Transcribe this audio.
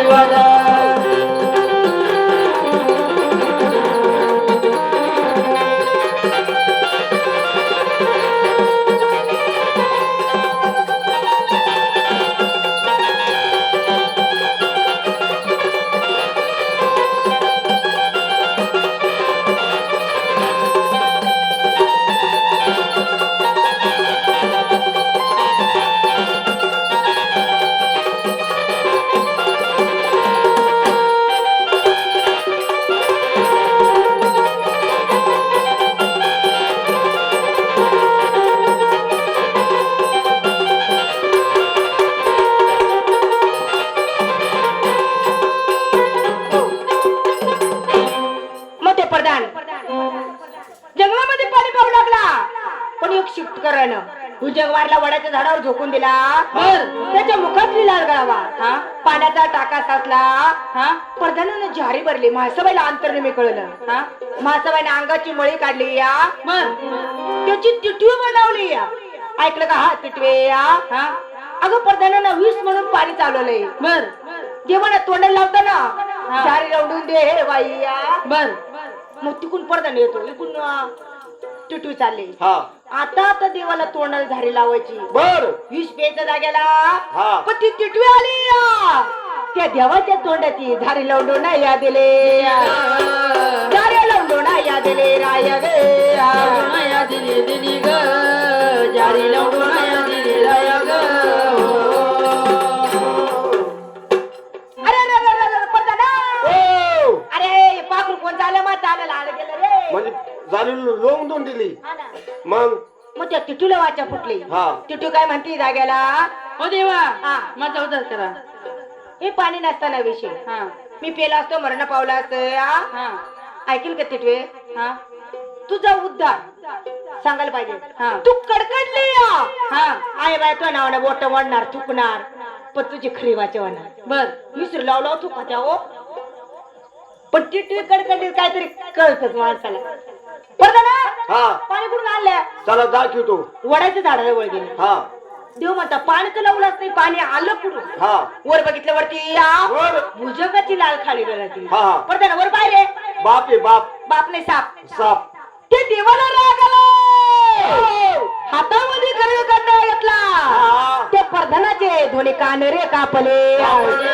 वाजा प्रधान जंगलामध्ये पाणी पाहू लागला पण एक शिफ्ट करायनं भुजंगवारला वडाच्या झाडावर झोकून दिला त्याच्या मुखातली लाल गळावा पाण्याचा टाका साचला प्रधानानं जारी भरली महासभेला अंतर्निमी कळलं महासभेने अंगाची मळी काढली या त्याची तिटवी बनवली या ऐकलं का हा तिटवे या अगं प्रधानानं विष म्हणून पाणी चालवलंय बर देवाला तोंडाला लावताना जारी लावून दे हे बाई या बर मग तिकून प्रधान येतो इकून टिटू चालले आता आता देवाला तोंडाला झारी लावायची बर विष प्यायच्या जाग्याला पण ती टिटवी आली या त्या देवाच्या तोंडाची झारी लावून नाही या दिले झारी लावून नाही या दिले राया गे या दिली दिली ग जारी लावून या दिली राया ग अरे पाखरू कोण चाललं मग चाललं आलं गेलं रे म्हणजे झाली लोंग दोन दिली मग मग त्या टिटूला वाचा फुटली टिटू काय म्हणते जाग्याला हो देवा माझा उद्धार करा हे पाणी नसताना विषय मी पेला असतो मरण पावला असत ऐकेल का टिटवे तुझा उद्धार सांगायला पाहिजे तू कडकडली आहे बाय तो नावानं बोट वाढणार चुकणार पण तुझी खरी वाचवणार बर विसरू लावला तू का त्या हो पण टिटवी कडकडली काहीतरी कळतच माणसाला पाणी कुठून आणलं चला दाखवतो वडाच्या झाडाजवळ गेले देव म्हणता पाणी तर लावलंच नाही पाणी आलं कुठून वर बघितलं वरती भुजंगाची लाल खाली गळती पडताना वर पाहिले बाप आहे बाप बाप नाही साप साप ते देवाला राग आला हातामध्ये करंडा घेतला ते प्रधानाचे दोन्ही कान रे कापले